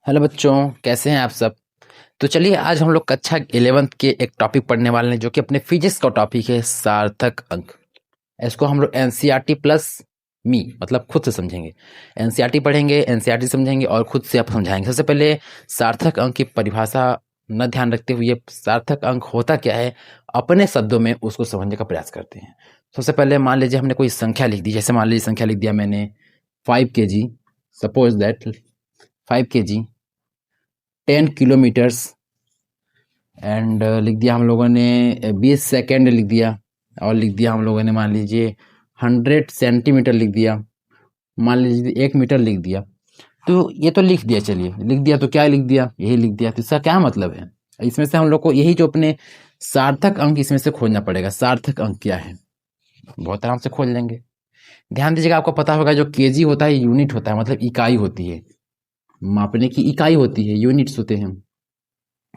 Hello बच्चों, कैसे हैं आप सब। तो चलिए आज हम लोग कक्षा 11th के एक टॉपिक पढ़ने वाले हैं जो कि अपने फिजिक्स का टॉपिक है, सार्थक अंक। इसको हम लोग एनसीईआरटी प्लस मी मतलब खुद से समझेंगे। एनसीईआरटी पढ़ेंगे, एनसीईआरटी समझेंगे और खुद से आप समझाएंगे। सबसे पहले सार्थक अंक की परिभाषा न ध्यान रखते हुए सार्थक अंक होता क्या है अपने शब्दों में उसको समझने का प्रयास करते हैं। सबसे पहले मान लीजिए हमने कोई संख्या लिख दी, जैसे मान लीजिए संख्या लिख दिया मैंने 5 kg। Suppose that 5 kg 10 kilometres and लिख दिया हम लोगों ने 20 सेकेंड लिख दिया। और लिख दिया हम लोगों ने मान लीजिए 100 सेंटीमीटर लिख दिया। मान लीजिए 1 मीटर लिख दिया। तो ये तो लिख दिया, चलिए लिख दिया तो क्या लिख दिया, यही लिख दिया। तो इसका क्या मतलब है, इसमें से हम लोग को यही जो अपने सार्थक अंक इसमें से खोजना पड़ेगा। सार्थक अंक क्या है बहुत आराम से खोज लेंगे। ध्यान दीजिएगा, आपको पता होगा जो केजी होता है यूनिट होता है, मतलब इकाई होती है, मापने की इकाई होती है, यूनिट्स होते हैं।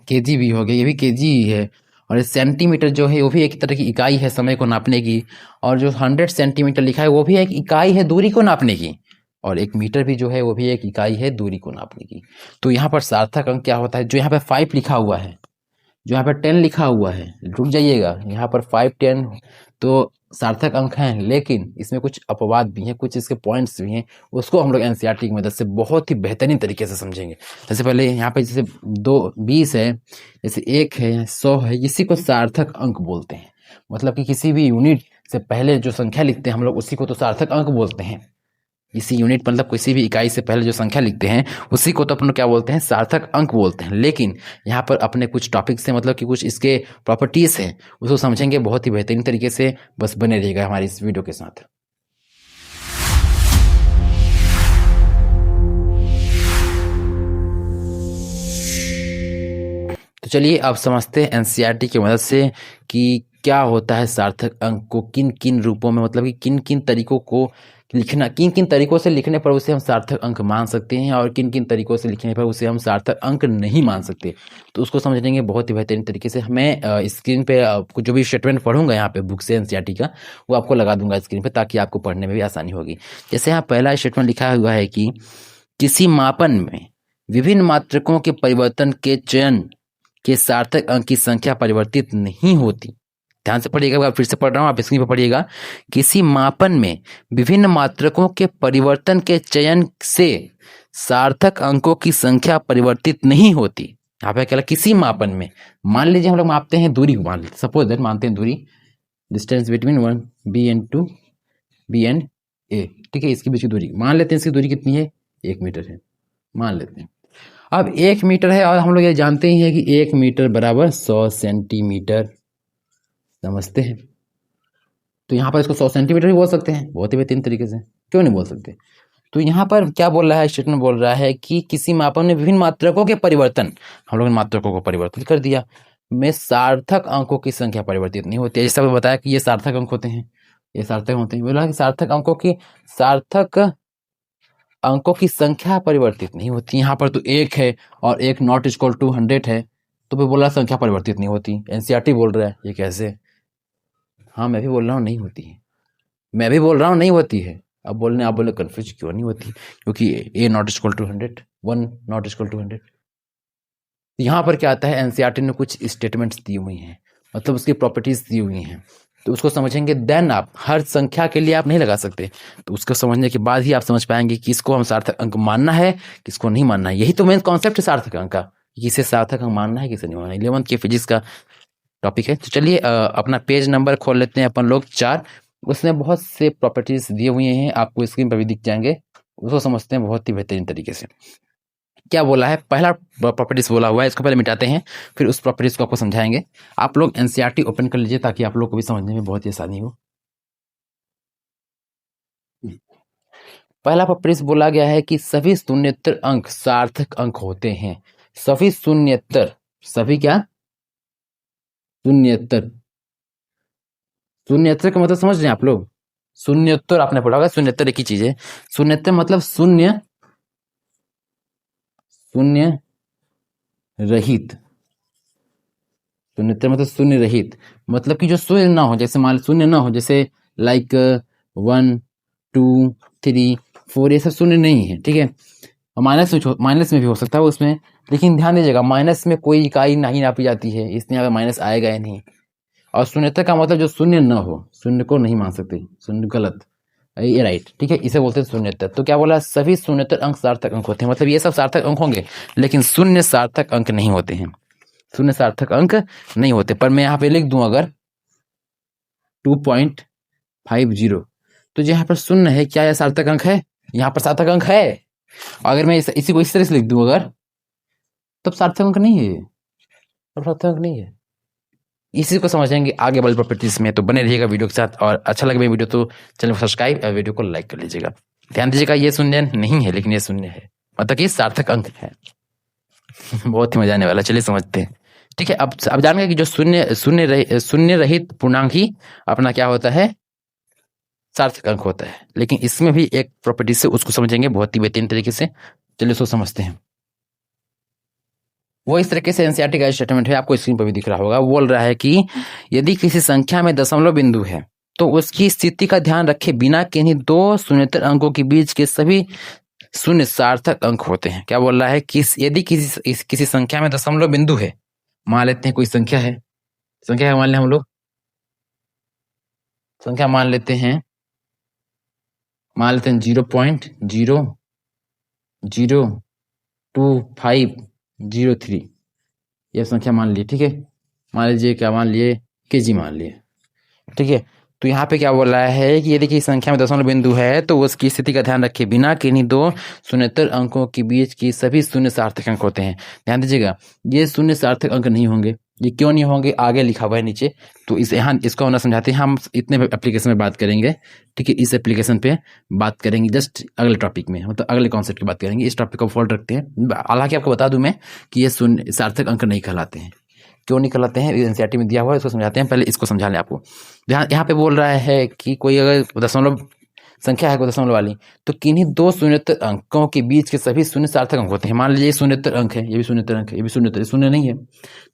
केजी भी हो गया, ये भी केजी ही है। और ये सेंटीमीटर जो है वो भी एक तरह की इकाई है समय को नापने की। और जो 100 सेंटीमीटर लिखा है वो भी एक इकाई है दूरी को नापने की। और 1 मीटर भी जो है वो भी एक इकाई है दूरी को नापने की। तो यहाँ पर सार्थक अंक क्या होता है, जो यहाँ पे 5 लिखा हुआ है, जो यहाँ पर 10 लिखा हुआ है, रुक जाइएगा, यहाँ पर 5 10 तो सार्थक अंक हैं, लेकिन इसमें कुछ अपवाद भी हैं, कुछ इसके पॉइंट्स भी हैं। उसको हम लोग एनसीईआरटी की मदद से बहुत ही बेहतरीन तरीके से समझेंगे। जैसे पहले यहाँ पे जैसे 20 है, जैसे 1 है, 100 है, इसी को सार्थक अंक बोलते हैं। मतलब कि किसी भी यूनिट से पहले जो संख्या लिखते हैं हम लोग उसी को तो सार्थक अंक बोलते हैं। इसी यूनिट मतलब किसी भी इकाई से पहले जो संख्या लिखते हैं उसी को तो अपन क्या बोलते हैं, सार्थक अंक बोलते हैं। लेकिन यहाँ पर अपने कुछ टॉपिक से मतलब कि कुछ इसके प्रॉपर्टीज हैं, उसको समझेंगे बहुत ही बेहतरीन तरीके से। बस बने रहिएगा हमारी इस वीडियो के साथ। तो चलिए अब समझते हैं एनसीईआरटी की मदद से कि क्या होता है सार्थक अंक को किन किन रूपों में, मतलब कि किन किन तरीकों को लिखना, किन किन तरीकों से लिखने पर उसे हम सार्थक अंक मान सकते हैं और किन किन तरीकों से लिखने पर उसे हम सार्थक अंक नहीं मान सकते। तो उसको समझेंगे बहुत ही बेहतरीन तरीके से। मैं स्क्रीन पे आपको जो भी स्टेटमेंट पढ़ूंगा यहाँ पे बुक से एनसीईआरटी का, वो आपको लगा दूंगा स्क्रीन पे, ताकि आपको पढ़ने में भी आसानी होगी। जैसे यहाँ पहला स्टेटमेंट लिखा हुआ है कि किसी मापन में विभिन्न मात्रकों के परिवर्तन के चयन के सार्थक अंक की संख्या परिवर्तित नहीं होती। ध्यान से पढ़िएगा, फिर से पढ़ रहा हूँ, आप स्क्रीन पर पढ़िएगा। किसी मापन में विभिन्न मात्रकों के परिवर्तन के चयन से सार्थक अंकों की संख्या परिवर्तित नहीं होती। यहाँ पे क्या, किसी मापन में, मान लीजिए हम लोग मापते हैं दूरी को, मान लीजिए सपोज दैट मानते हैं दूरी, distance between one B and two B and A, ठीक है, इसके बीच की दूरी मान लेते हैं, इसकी दूरी कितनी है, 1 मीटर है, मान लेते हैं। अब 1 मीटर है और हम लोग ये जानते ही हैं कि 1 मीटर बराबर 100 सेंटीमीटर, समझते हैं। तो यहाँ पर इसको 100 सेंटीमीटर भी बोल सकते हैं बहुत ही बेहतरीन तरीके से, क्यों नहीं बोल सकते। तो यहाँ पर क्या बोल रहा है, स्टेटमेंट बोल रहा है कि किसी मापन में विभिन्न मात्रकों के परिवर्तन, हम लोग ने मात्रकों को परिवर्तित कर दिया, में सार्थक अंकों की संख्या परिवर्तित नहीं होती है। जैसा मैं बताया कि ये सार्थक अंक होते हैं, ये सार्थक होते हैं, बोला कि सार्थक अंकों की संख्या परिवर्तित नहीं होती। यहाँ पर तो 1 है और 1 नॉट इक्वल टू 100 है, तो भी बोला संख्या परिवर्तित नहीं होती। एनसीईआरटी बोल रहा है, ये कैसे। हाँ मैं भी बोल रहा हूँ नहीं होती है, मैं भी बोल रहा हूँ नहीं होती है। अब बोलने आप बोले कन्फ्यूज क्यों नहीं होती, क्योंकि A not equal to 100, 1 not equal to 100। यहाँ पर क्या आता है, एनसीईआरटी ने कुछ स्टेटमेंट्स दी हुई हैं, मतलब उसकी प्रॉपर्टीज दी हुई हैं, तो उसको समझेंगे। देन आप हर संख्या के लिए आप नहीं लगा सकते, तो उसको समझने के बाद ही आप समझ पाएंगे कि किसको हम सार्थक अंक मानना है, किसको नहीं मानना है। यही तो मेन कॉन्सेप्ट है सार्थक अंक का, किसे सार्थक अंक मानना है, किसे नहीं मानना है। 11th के फिजिक्स का टॉपिक है। तो चलिए अपना पेज नंबर खोल लेते हैं अपन लोग 4। उसमें बहुत से प्रॉपर्टीज दिए हुए हैं, आपको स्क्रीन पर भी दिख जाएंगे, उसको समझते हैं बहुत ही बेहतरीन तरीके से। क्या बोला है, पहला प्रॉपर्टीज बोला हुआ है, इसको पहले मिटाते हैं, फिर उस प्रॉपर्टीज को आपको समझाएंगे। आप लोग एनसीईआरटी ओपन कर लीजिए ताकि आप लोग को भी समझने में बहुत ही आसानी हो। पहला प्रॉपर्टीज बोला गया है कि सभी शून्येतर अंक सार्थक अंक होते हैं। सभी शून्येतर, सभी क्या, शून्येतर, शून्येतर का मतलब समझ रहे हैं आप लोग। शून्येतर आपने पढ़ा होगा, शून्येतर एक ही चीज है। शून्येतर मतलब शून्य, शून्य रहित, शून्येतर मतलब शून्य रहित, मतलब कि जो शून्य ना हो, जैसे मान शून्य ना हो, जैसे लाइक 1 2 3 4, ये सब शून्य नहीं है, ठीक है। और माइनस में भी हो सकता है उसमें, लेकिन ध्यान दीजिएगा माइनस में कोई इकाई नहीं नापी जाती है, इसलिए अगर माइनस आएगा ही नहीं। और शून्यता का मतलब जो शून्य न हो, शून्य को नहीं मान सकते, शून्य गलत, ये राइट, ठीक है, इसे बोलते हैं शून्यतर। तो क्या बोला, सभी शून्यतर अंक सार्थक अंक होते हैं, मतलब ये सब सार्थक अंक होंगे, लेकिन शून्य सार्थक अंक नहीं होते हैं, शून्य सार्थक अंक नहीं होते। पर मैं यहाँ पे लिख दूं अगर 2.50, तो जो यहाँ पर शून्य है, क्या यह सार्थक अंक है? यहाँ पर सार्थक अंक है। अगर मैं इसी को इस तरह से लिख दूं अगर, तब सार्थक अंक नहीं है, तब सार्थक अंक नहीं है। इसी को समझेंगे आगे वाली प्रॉपर्टीज में, तो बने रहिएगा वीडियो के साथ। और अच्छा लगे वीडियो तो चैनल को सब्सक्राइब और वीडियो को लाइक कर लीजिएगा। ध्यान दीजिएगा ये शून्य नहीं है, लेकिन ये शून्य है, मतलब कि सार्थक अंक है। बहुत ही मजा आने वाला, चलिए समझते हैं। ठीक है, अब जानेंगे कि जो शून्य रहित पूर्णांक ही अपना क्या होता है, सार्थक अंक होता है। लेकिन इसमें भी एक प्रॉपर्टी से उसको समझेंगे बहुत ही बेहतरीन तरीके से। चलिए उसको समझते हैं। वो इस तरीके से एनसीईआरटी का स्टेटमेंट है, आपको स्क्रीन पर भी दिख रहा होगा। बोल रहा है कि यदि किसी संख्या में दशमलव बिंदु है तो उसकी स्थिति का ध्यान रखे बिना किन्हीं दो शून्येतर अंकों के बीच के सभी शून्य सार्थक अंक होते हैं। क्या बोल रहा है कि यदि किसी संख्या में दशमलव बिंदु है, मान लेते हैं कोई संख्या है, संख्या है मान लें हम लोग, संख्या मान लेते हैं 0.002503, यह संख्या मान ली, ठीक है। मान लीजिए क्या मान लिए, केजी मान लिए, ठीक है। तो यहाँ पे क्या बोल रहा है कि यदि किसी संख्या में दशमलव बिंदु है तो उसकी स्थिति का ध्यान रखिए बिना किन्हीं दो शून्येतर अंकों के बीच की सभी शून्य सार्थक अंक होते हैं। ध्यान दीजिएगा, ये शून्य सार्थक अंक नहीं होंगे। ये क्यों नहीं होंगे, आगे लिखा हुआ है नीचे, तो इस यहाँ इसको हम समझाते हैं। हम इतने एप्लीकेशन में बात करेंगे, ठीक है, इस एप्लीकेशन पे बात करेंगे जस्ट अगले टॉपिक में, मतलब अगले कॉन्सेप्ट की बात करेंगे। इस टॉपिक को फोल्ड रखते हैं। हालांकि आपको बता दूं मैं कि ये शून्य सार्थक अंक नहीं कहलाते हैं। क्यों नहीं कहलाते हैं, एनसीईआरटी में दिया हुआ है, इसको समझाते हैं। पहले इसको समझा लें आपको। यहाँ पे बोल रहा है कि कोई अगर दशमलव संख्या है कोई दशमलव वाली, तो किन्हीं दो शून्येतर अंकों के बीच के सभी शून्य सार्थक अंक होते हैं। मान लीजिए ये शून्येतर अंक है, ये भी शून्येतर अंक है, ये भी शून्येतर, शून्य नहीं है,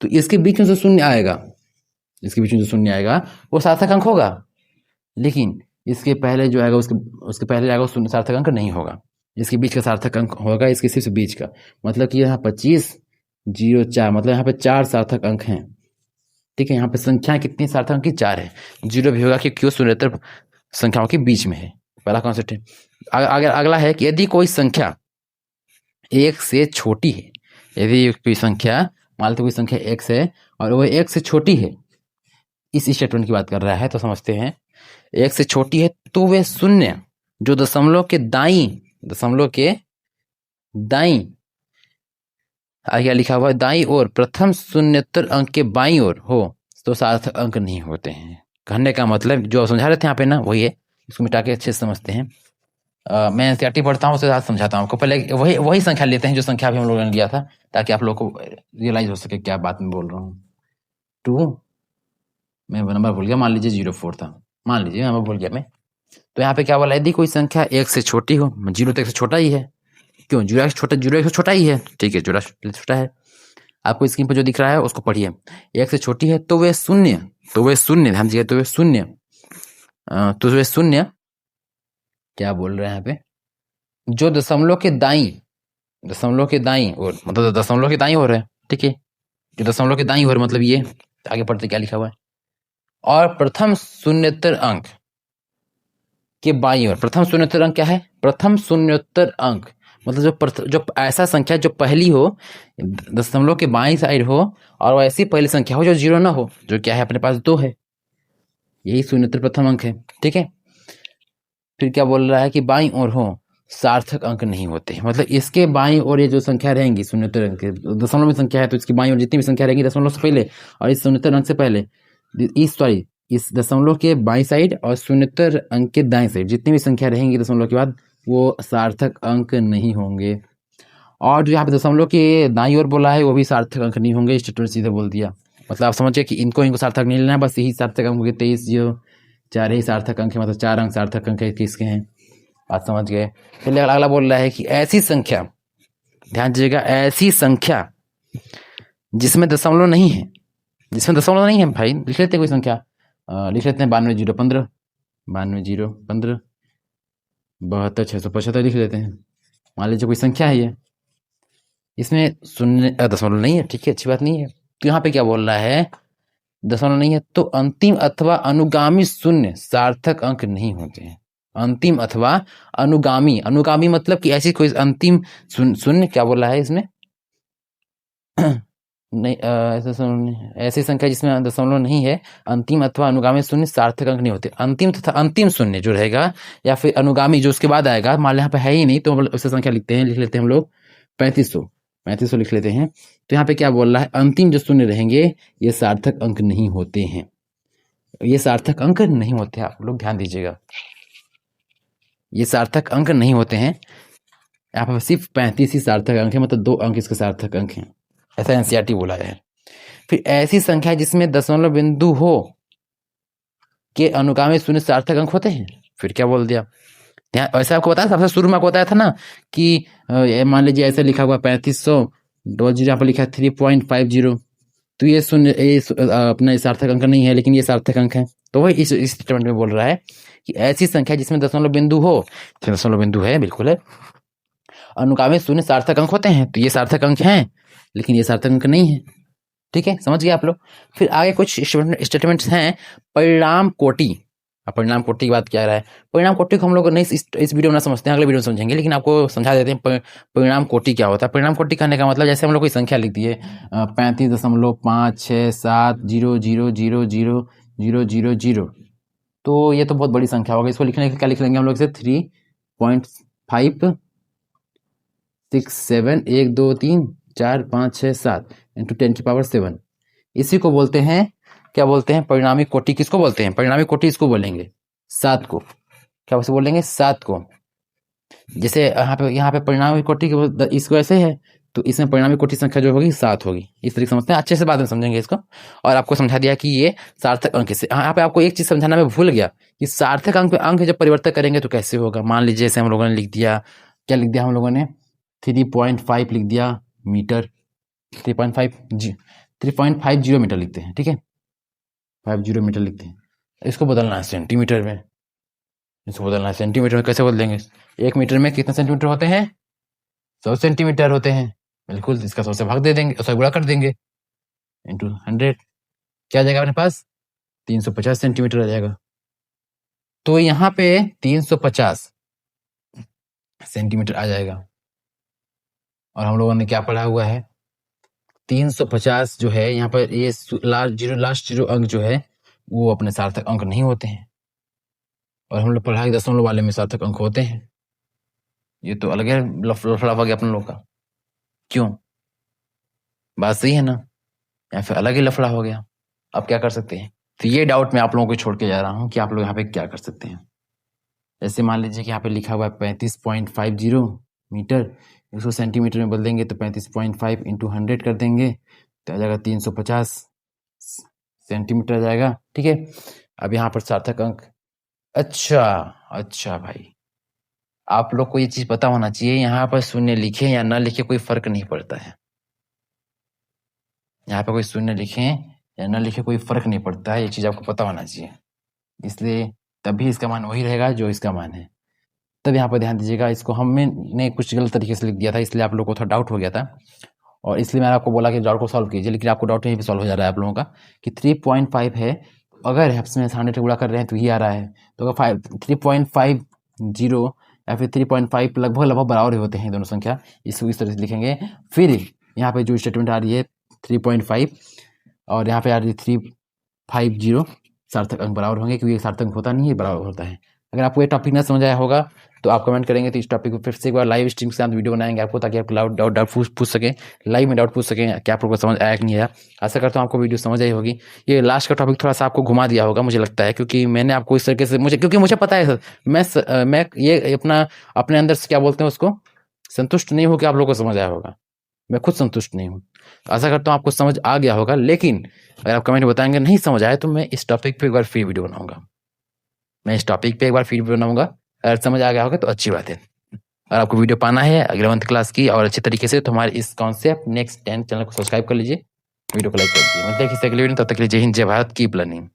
तो इसके बीच में जो शून्य आएगा, इसके बीच में जो शून्य आएगा वो सार्थक अंक होगा। लेकिन इसके पहले जो आएगा उसके पहले आएगा वो शून्य सार्थक अंक नहीं होगा। इसके बीच का सार्थक अंक होगा, इसके सिर्फ बीच का, मतलब कि यहाँ 2504, मतलब यहाँ पे 4 सार्थक अंक हैं, ठीक है। यहाँ पे संख्या कितनी सार्थक अंक की, 4 है। 0 भी होगा क्योंकि वो शून्येतर संख्याओं के बीच में है। पहला कॉन्सेप्ट है। अगला है कि यदि कोई संख्या 1 से छोटी है, यदि कोई संख्या, मान लो कोई संख्या x है और वो 1 से छोटी है, इस स्टेटमेंट की बात कर रहा है, तो समझते हैं। 1 से छोटी है तो वे शून्य जो दशमलव के दाईं आगे लिखा हुआ है, दाईं ओर प्रथम शून्येतर अंक के बाईं ओर हो तो सार्थक अंक नहीं होते हैं। कहने का मतलब जो समझा रहे थे यहाँ पे ना, वही है, इसको मिटा के अच्छे से समझते हैं। मैं एनसीईआरटी पढ़ता हूँ, उसके साथ समझाता हूँ आपको। पहले वही संख्या लेते हैं जो संख्या भी हम लोगों ने लिया था, ताकि आप लोग को रियलाइज हो सके क्या बात में बोल रहा हूँ। 2, मैं नंबर भूल गया, मान लीजिए 04 था, मान लीजिए नंबर भूल गया मैं। तो यहाँ पे क्या बोला, यदि कोई संख्या 1 से छोटी हो, 0 तो 1 से छोटा ही है, क्यों, 0 1 से छोटा ही है, ठीक है, 0 छोटा है। आपको स्क्रीन पर जो दिख रहा है उसको पढ़िए। 1 से छोटी है तो वे शून्य, ध्यान दीजिए, तो वे शून्य क्या बोल रहे हैं यहाँ पे, जो दशमलव के दाईं ओर, मतलब दशमलव के दाईं ओर है, ठीक है, जो दशमलव के दाईं ओर, मतलब ये आगे पढ़ते क्या लिखा हुआ है, और प्रथम शून्येतर अंक के बाईं ओर। प्रथम शून्येतर अंक क्या है, प्रथम शून्येतर अंक मतलब जो ऐसा संख्या जो पहली हो, दशमलव के बाईं साइड हो, और वो ऐसी पहली संख्या हो जो 0 ना हो, जो क्या है अपने पास 2 है, यही शून्येतर प्रथम अंक है, ठीक है। फिर क्या बोल रहा है कि बाईं ओर हो, सार्थक अंक नहीं होते। मतलब इसके बाईं ओर ये जो संख्या रहेंगी शून्येतर अंक, दशमलव में संख्या है तो इसकी बाईं ओर जितनी भी संख्या रहेंगी दशमलव से पहले और इस शून्येतर अंक से पहले, इस दशमलव के बाईं साइड और शून्येतर अंक के दाएं साइड जितनी भी संख्या रहेंगी दशमलव के बाद, वो सार्थक अंक नहीं होंगे। और जो यहाँ पे दशमलव के दाईं ओर बोला है वो भी सार्थक अंक नहीं होंगे, स्टेटमेंट सीधे बोल दिया। मतलब आप समझिए कि इनको सार्थक नहीं लेना है, बस यही सार्थक अंक होंगे। 23 जो 4 ही सार्थक अंक है, मतलब 4 अंक सार्थक अंक है, किसके हैं, बात समझ गए। फिर अगला बोल रहा है कि ऐसी संख्या, ध्यान दीजिएगा, ऐसी संख्या जिसमें दशमलव नहीं है, भाई लिख लेते कोई संख्या, लिख लेते हैं 92 015 72 675 लिख लेते हैं, मान लीजिए कोई संख्या है ये, इसमें शून्य दशमलव नहीं है, ठीक है, अच्छी बात नहीं है। तो यहाँ पे क्या बोल रहा है, दशमलव नहीं है तो अंतिम अथवा अनुगामी शून्य सार्थक अंक नहीं होते हैं। अंतिम अथवा अनुगामी, अनुगामी मतलब कि ऐसी कोई अंतिम शून्य क्या बोला है इसमें नहीं, ऐसी संख्या जिसमें दशमलव नहीं है, अंतिम अथवा अनुगामी शून्य सार्थक अंक नहीं होते। अंतिम तथा अंतिम शून्य जो रहेगा या फिर अनुगामी जो उसके बाद आएगा, मान लो यहाँ पे है ही नहीं तो हम उससे संख्या लिखते हैं, लिख लेते हैं हम लोग 3500 लिख लेते हैं। तो यहाँ पे क्या बोल रहा है, अंतिम जो शून्य रहेंगे ये सार्थक अंक नहीं होते हैं, ये सार्थक अंक नहीं होते हैं, आप लोग ध्यान दीजिएगा, ये सार्थक अंक नहीं होते हैं। यहाँ पर सिर्फ 35 ही सार्थक अंक है, मतलब 2 अंक इसके सार्थक अंक हैं, ऐसा एनसीईआरटी बोला है। फिर ऐसी संख्या जिसमें दशमलव बिंदु हो के अनुगामी शून्य सार्थक अंक होते हैं, फिर क्या बोल दिया, ऐसा आपको बताया सबसे शुरू में आपको बताया था ना कि मान लीजिए ऐसे लिखा हुआ 3500 यहाँ पर लिखा है 3.50, तो ये शून्य अपना सार्थक अंक नहीं है, लेकिन ये सार्थक अंक है। तो वही इस स्टेटमेंट में बोल रहा है कि ऐसी संख्या जिसमें दशमलव बिंदु हो, दशमलव बिंदु है बिल्कुल है, अनुगामी शून्य सार्थक अंक होते हैं, तो ये सार्थक अंक हैं, लेकिन ये सार्थक अंक नहीं है, ठीक है, समझ गए आप लोग। फिर आगे कुछ स्टेटमेंट्स हैं परिणाम कोटि। अब परिणाम कोटि की बात क्या रहा है, परिणाम कोटि को हम लोग नहीं इस वीडियो में ना समझते हैं, अगले वीडियो में समझेंगे, लेकिन आपको समझा देते हैं परिणाम कोटि क्या होता है। परिणाम कोटि कहने का मतलब जैसे हम लोग कोई संख्या लिख दिए 35.5670000000, तो ये तो बहुत बड़ी संख्या होगी, इसको लिखने के क्या लिख लेंगे हम लोग इसे 3.567123456 इंटू 10⁻7। इसी को बोलते हैं, क्या बोलते हैं, परिणामी कोटि। किसको बोलते हैं, परिणामी कोटि इसको बोलेंगे 7 को, क्या उसे बोलेंगे 7 को। जैसे यहाँ पे परिणामी कोटि इसको ऐसे है, तो इसमें परिणामी कोटि संख्या जो होगी 7 होगी, इस तरीके समझते हैं, अच्छे से बाद में समझेंगे इसको। और आपको समझा दिया कि ये सार्थक अंक से, यहाँ पे आपको एक चीज समझाना मैं भूल गया कि सार्थक अंक पे अंक जब परिवर्तन करेंगे तो कैसे होगा। मान लीजिए जैसे हम लोगों ने लिख दिया, क्या लिख दिया हम लोगों ने 3.5 लिख दिया मीटर, 3.50 मीटर लिखते हैं, ठीक है, 50 मीटर लिखते हैं। इसको बदलना है सेंटीमीटर में, इसको बदलना है सेंटीमीटर में, कैसे बदलेंगे, 1 मीटर में कितने सेंटीमीटर होते हैं, 100 सेंटीमीटर होते हैं, बिल्कुल, इसका 100 से भाग दे देंगे, 100 गुणा कर देंगे इंटू 100, क्या आ जाएगा अपने पास 350 सेंटीमीटर आ जाएगा। तो यहाँ पे 350 सेंटीमीटर आ जाएगा, और हम लोगों ने क्या पढ़ा हुआ है 350 जो है यहाँ पर ये लास्ट जीरो अंक जो है वो अपने सार्थक अंक नहीं होते हैं, और हम लोग पढ़ा कि दशमलव वाले में सार्थक अंक होते हैं। ये तो अलग है, लफड़ा हो गया अपन लोग का, क्यों, बात सही है ना, या फिर अलग ही लफड़ा हो गया। अब क्या कर सकते हैं, तो ये डाउट मैं आप लोगों को छोड़ के जा रहा हूँ कि आप लोग यहाँ पे क्या कर सकते हैं। जैसे मान लीजिए कि यहाँ पे लिखा हुआ है 35.50 मीटर, इसको सेंटीमीटर में बदल देंगे तो 35.5 इंटू 100 कर देंगे तो आ जाएगा 350 सेंटीमीटर आ जाएगा, ठीक है। अब यहाँ पर सार्थक अंक, अच्छा भाई, आप लोग को ये चीज पता होना चाहिए, यहाँ पर शून्य लिखे या ना लिखे कोई फर्क नहीं पड़ता है, यहाँ पर कोई शून्य लिखे या ना लिखे कोई फर्क नहीं पड़ता है, ये चीज आपको पता होना चाहिए, इसलिए तभी इसका मान वही रहेगा जो इसका मान है। तब यहाँ पर ध्यान दीजिएगा, इसको हमने कुछ गलत तरीके से लिख दिया था, इसलिए आप लोगों को थोड़ा डाउट हो गया था, और इसलिए मैंने आपको बोला कि डाउट को सॉल्व कीजिए, लेकिन आपको डाउट यहीं पे सॉल्व हो जा रहा है आप लोगों का कि 3.5 है, अगर इसमें 100 गुणा कर रहे हैं तो ये आ रहा है, तो अगर 3.50 या फिर 3.5 लगभग बराबर ही होते हैं दोनों संख्या, इसको इस तरह से लिखेंगे। फिर यहाँ पे जो स्टेटमेंट आ रही है 3.5 और यहाँ पे आ रही है 350, सार्थक अंक बराबर होंगे, क्योंकि सार्थक अंक होता नहीं है, बराबर होता है। अगर आपको ये टॉपिक ना समझ आया होगा तो आप कमेंट करेंगे, तो इस टॉपिक को फिर से एक बार लाइव स्ट्रीम के साथ वीडियो बनाएंगे आपको, ताकि आप डाउट पूछ सकें, लाइव में डाउट पूछ सकें कि आप लोगों को समझ आया कि नहीं आया। आशा करता हूँ आपको वीडियो समझ आई होगी। ये लास्ट का टॉपिक थोड़ा सा आपको घुमा दिया होगा मुझे लगता है, क्योंकि मैंने आपको इस तरीके से क्योंकि मुझे पता है मैं ये अपने अंदर से क्या बोलते हैं उसको, संतुष्ट नहीं हूँ कि आप लोगों को समझ आया होगा, मैं खुद संतुष्ट नहीं हूँ। आशा करता हूँ आपको समझ आ गया होगा, लेकिन अगर आप कमेंट बताएंगे नहीं समझ आए तो मैं इस टॉपिक पे एक बार फिर वीडियो बनाऊंगा, अगर समझ आ गया होगा तो अच्छी बात है। और आपको वीडियो पाना है 11th क्लास की और अच्छे तरीके से, तो हमारे इस कॉन्सेप्ट नेक्स्ट 10 चैनल को सब्सक्राइब कर लीजिए, वीडियो को लाइक कर दीजिए। मतलब कि अगले वीडियो, तब तक के लिए जय हिंद, जय भारत, कीप लर्निंग।